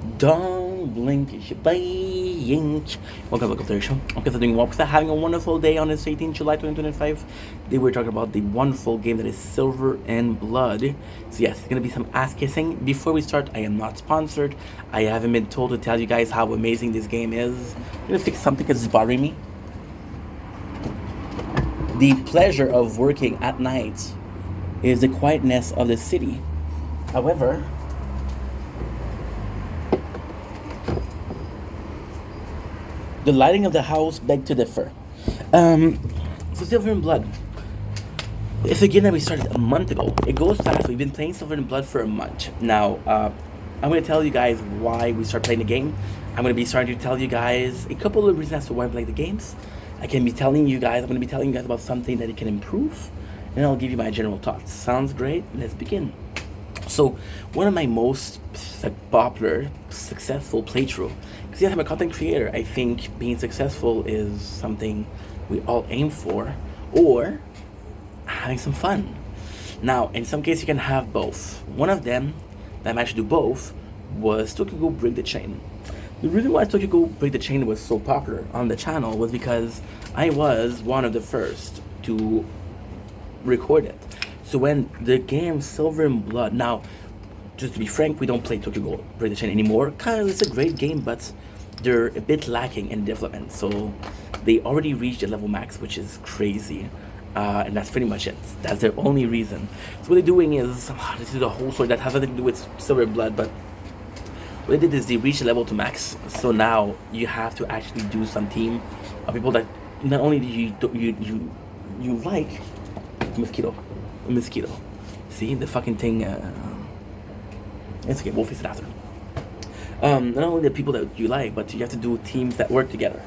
Don't blink, blink. Welcome to the show. Okay, so doing well. Having a wonderful day on this 18th July 2025. Today we're talking about the wonderful game that is Silver and Blood. So yes, it's gonna be some ass kissing. Before we start, I am not sponsored. I haven't been told to tell you guys how amazing this game is. I'm gonna fix something that's bothering me. The pleasure of working at night is the quietness of the city. However, the lighting of the house beg to differ. Um, so Silver and Blood. It's a game that we started a month ago. It goes fast. We've been playing Silver and Blood for a month. Now, I'm going to tell you guys why we start playing the game. I'm going to be starting to tell you guys a couple of reasons as to why I play the games. I'm going to be telling you guys about something that it can improve. And I'll give you my general thoughts. Sounds great? Let's begin. So, one of my most popular, successful playthrough, because yes, I'm a content creator, I think being successful is something we all aim for, or having some fun. Now, in some cases, you can have both. One of them that managed to do both was Tokyo Go Break the Chain. The reason why Tokyo Go Break the Chain was so popular on the channel was because I was one of the first to record it. So when the game Silver and Blood, now, just to be frank, we don't play Tokyo Go Break the Chain anymore. It's a great game, but they're a bit lacking in development. So they already reached the level max, which is crazy. And that's pretty much it. That's their only reason. So what they're doing is, this is a whole story that has nothing to do with Silver and Blood, but what they did is they reached the level to max. So now you have to actually do some team of people that not only do you like mosquito. See the fucking thing. It's okay. We'll fix it after. Not only the people that you like, but you have to do teams that work together.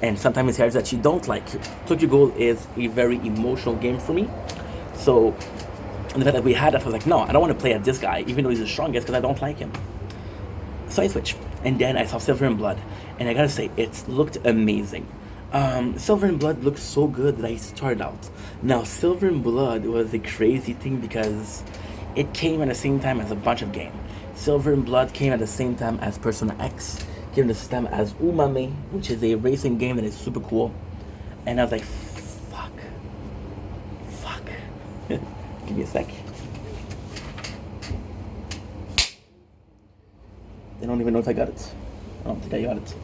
And sometimes it's characters that you don't like. Tokyo Ghoul is a very emotional game for me. So the fact that we had that, I was like, no, I don't want to play at this guy, even though he's the strongest, because I don't like him. So I switched, and then I saw Silver and Blood, and I gotta say, it looked amazing. Silver and Blood looked so good that I started out. Now, Silver and Blood was a crazy thing because it came at the same time as a bunch of games. Silver and Blood came at the same time as Persona X, came at the same time as Umame, which is a racing game that is super cool. And I was like, fuck. Give me a sec. I don't even know if I got it. I don't think I got it.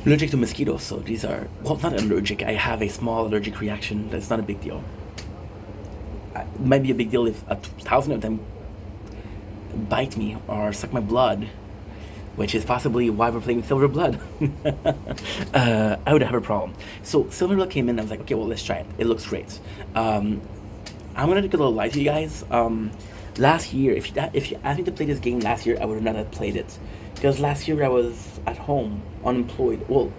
Allergic to mosquitoes, so these are, well, not allergic. I have a small allergic reaction. That's not a big deal. It might be a big deal if 1,000 of them bite me or suck my blood, which is possibly why we're playing Silver Blood. I would have a problem. So Silver Blood came in, and I was like, okay, well, let's try it. It looks great. I'm gonna take a little lie to you guys. Last year, if you asked me to play this game last year, I would not have played it. Because last year I was at home, unemployed. Well,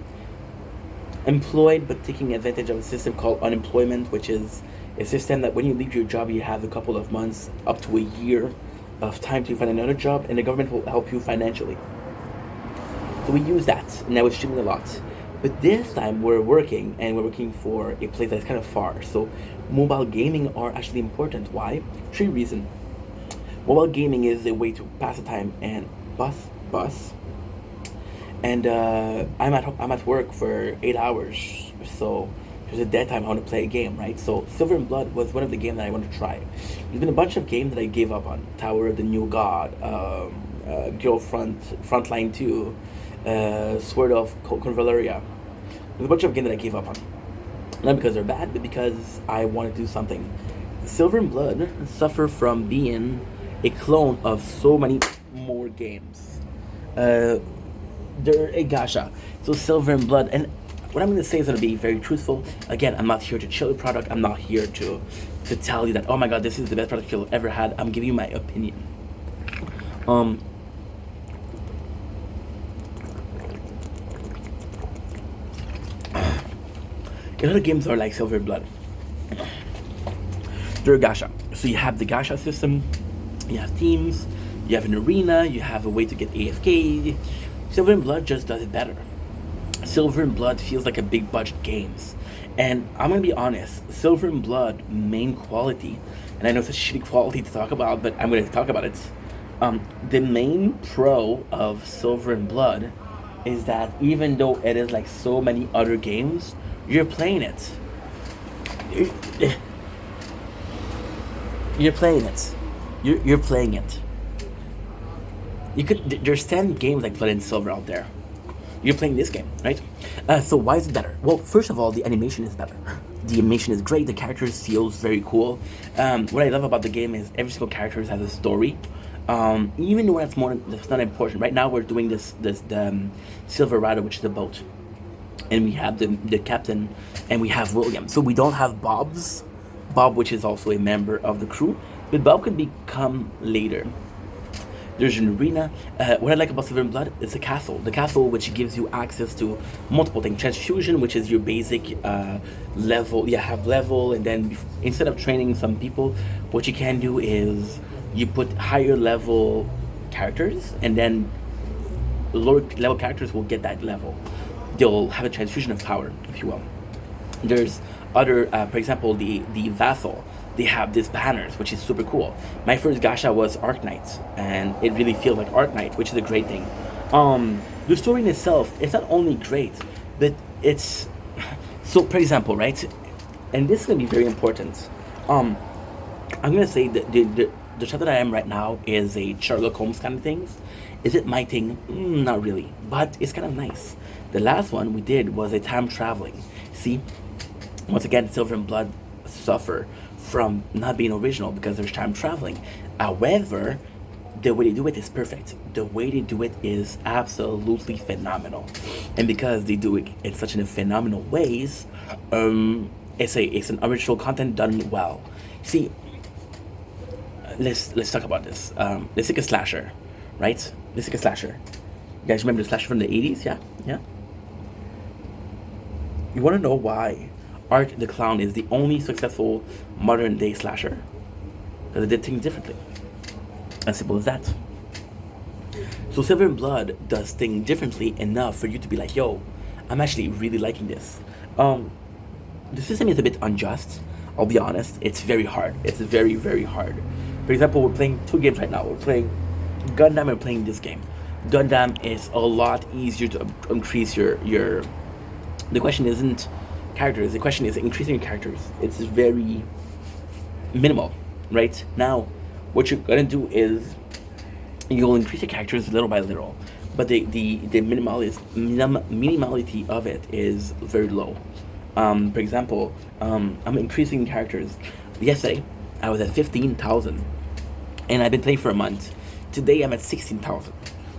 employed, but taking advantage of a system called unemployment, which is a system that when you leave your job, you have a couple of months, up to a year of time to find another job, and the government will help you financially. So we use that, and I was streaming a lot. But this time we're working, and we're working for a place that's kind of far. So mobile gaming are actually important. Why? 3 reasons. Mobile gaming is a way to pass the time and bus, and I'm at work for 8 hours, so there's a dead time I want to play a game, right? So Silver and Blood was one of the games that I want to try. There's been a bunch of games that I gave up on: Tower of the New God, Frontline 2, Sword of Convaleria. There's a bunch of games that I gave up on, not because they're bad, but because I want to do something. Silver and Blood suffer from being a clone of so many more games. They're a gacha. So Silver and Blood, and what I'm going to say is going to be very truthful. Again, I'm not here to chill the product. I'm not here to tell you that, oh my god, this is the best product you'll ever had. I'm giving you my opinion. A lot of games are like Silver and Blood. They're a gacha. So you have the gacha system, you have teams, you have an arena, you have a way to get AFK. Silver and Blood just does it better. Silver and Blood feels like a big budget games. And I'm gonna be honest, Silver and Blood main quality, and I know it's a shitty quality to talk about, but I'm gonna talk about it. The main pro of Silver and Blood is that even though it is like so many other games, you're playing it. You're you're playing it. You're playing it. There's 10 games like Blood and Silver out there. You're playing this game, right? So why is it better? Well, first of all, the animation is better. The animation is great. The characters feels very cool. What I love about the game is every single character has a story. Even though that's not important. Right now, we're doing the Silverado, which is the boat, and we have the captain, and we have William. So we don't have Bob, which is also a member of the crew, but Bob could become later. There's an arena. What I like about Silver and Blood is the castle. The castle, which gives you access to multiple things. Transfusion, which is your basic level. You have level, and then instead of training some people, what you can do is you put higher level characters, and then lower level characters will get that level. They'll have a transfusion of power, if you will. There's other, for example, the vassal. They have these banners, which is super cool. My first gacha was Arc Knight, and it really feels like Arc Knight, which is a great thing. The story in itself, it's not only great, but it's so. For example, right, and this is gonna be very important. I'm gonna say that the show that I am right now is a Sherlock Holmes kind of things. Is it my thing? Not really, but it's kind of nice. The last one we did was a time traveling. See, once again, Silver and Blood suffer from not being original because there's time traveling. However, the way they do it is perfect. The way they do it is absolutely phenomenal, and because they do it in such a phenomenal ways, it's an original content done well. See, let's talk about this. Let's take a slasher, right? Let's take a slasher. You guys remember the slasher from the 80s? Yeah, yeah. You want to know why Art the Clown is the only successful modern day slasher? Because it did things differently. As simple as that. So Silver and Blood does things differently enough for you to be like, yo, I'm actually really liking this. The system is a bit unjust. I'll be honest. It's very hard. It's very, very hard. For example, we're playing 2 games right now. We're playing Gundam and we're playing this game. Gundam is a lot easier to increase your. The question isn't characters. The question is increasing your characters. It's very minimal, right? Now, what you're gonna do is you'll increase your characters little by little, but the minimality of it is very low. For example, I'm increasing characters. Yesterday, I was at 15,000, and I've been playing for a month. Today, I'm at 16,000.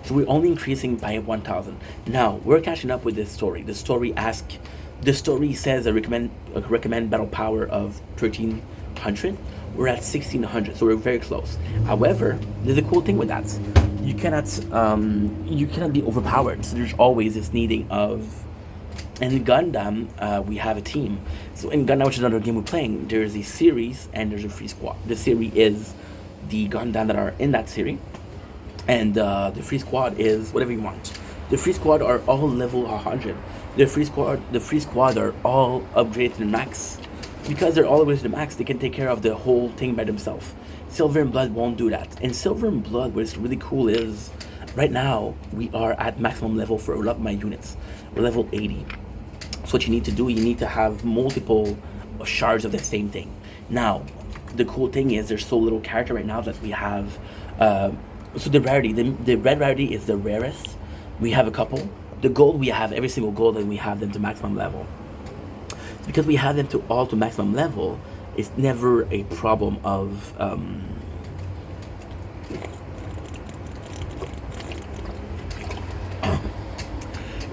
So we're only increasing by 1,000. Now we're catching up with this story. The story says a recommend battle power of 1,300. We're at 1,600, so we're very close. However, there's a cool thing with that. You cannot be overpowered. So there's always this needing of. In Gundam, we have a team. So in Gundam, which is another game we're playing, there's a series and there's a free squad. The series is the Gundam that are in that series, and the free squad is whatever you want. The free squad are all level 100. The free squad are all upgraded to the max. Because they're all upgraded to the max, they can take care of the whole thing by themselves. Silver and Blood won't do that. In Silver and Blood, what's really cool is, right now, we are at maximum level for a lot of my units. We're level 80. So what you need to do, you need to have multiple shards of the same thing. Now, the cool thing is there's so little character right now that we have. So the rarity, the red rarity is the rarest. We have a couple. The gold, we have every single gold, and we have them to maximum level. Because we have them to maximum level, it's never a problem of.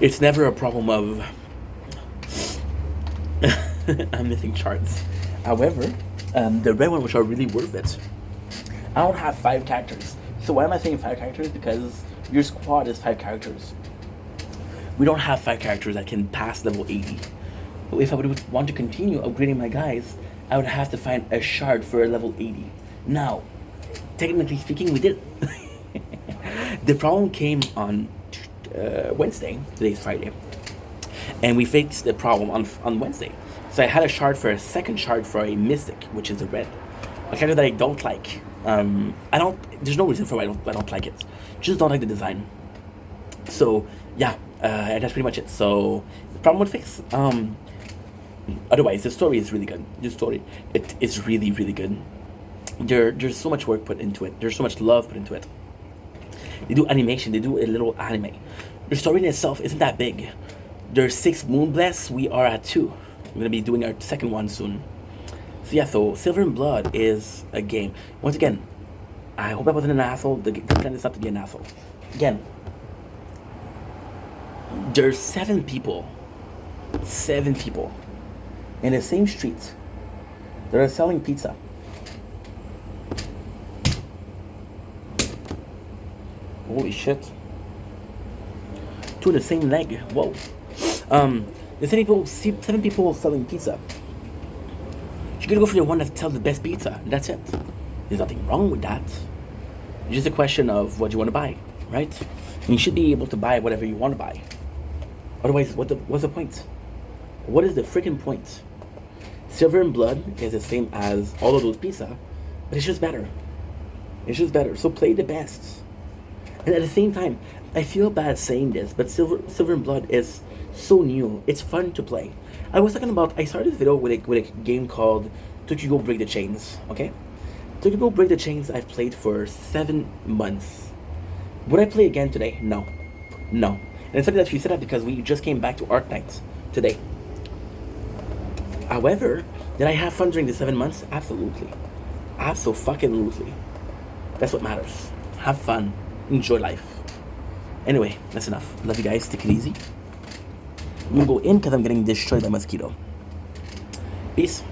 It's never a problem of. I'm missing charts. However, the red one, which are really worth it. I don't have 5 characters. So why am I saying 5 characters? Because your squad is 5 characters. We don't have 5 characters that can pass level 80. If I would want to continue upgrading my guys, I would have to find a shard for a level 80. Now, technically speaking, we did. The problem came on Wednesday. Today's Friday. And we fixed the problem on Wednesday. So I had a second shard for a Mystic, which is a red. A character that I don't like. I don't. There's no reason for why I don't like it. Just don't like the design. So yeah, and that's pretty much it. So the problem would fix. Otherwise, the story is really good. The story, it is really really good. There's so much work put into it. There's so much love put into it. They do animation. They do a little anime. The story in itself isn't that big. There's 6 Moonbless. We are at 2. We're gonna be doing our second one soon. So yeah, so Silver and Blood is a game. Once again, I hope I wasn't an asshole. The plan is not to be an asshole. Again, there's 7 people in the same street that are selling pizza. Holy shit. 2 in the same leg. Whoa. There's 7 people selling pizza. You're gonna go for the one that sells the best pizza. That's it. There's nothing wrong with that. It's just a question of what you want to buy, right? And you should be able to buy whatever you want to buy. Otherwise, what's the point? What is the freaking point? Silver and Blood is the same as all of those pizza, but it's just better. It's just better. So play the best. And at the same time, I feel bad saying this, but Silver and Blood is so new. It's fun to play. I started this video with a game called Tokyo Break the Chains. Okay, Tokyo Break the Chains. I've played for 7 months. Would I play again today? No, no. And it's funny that you said that because we just came back to Arknight today. However, did I have fun during the 7 months? Absolutely, absolutely. That's what matters. Have fun, enjoy life. Anyway, that's enough. Love you guys. Take it easy. I'm gonna go in because I'm getting destroyed by mosquito. Peace.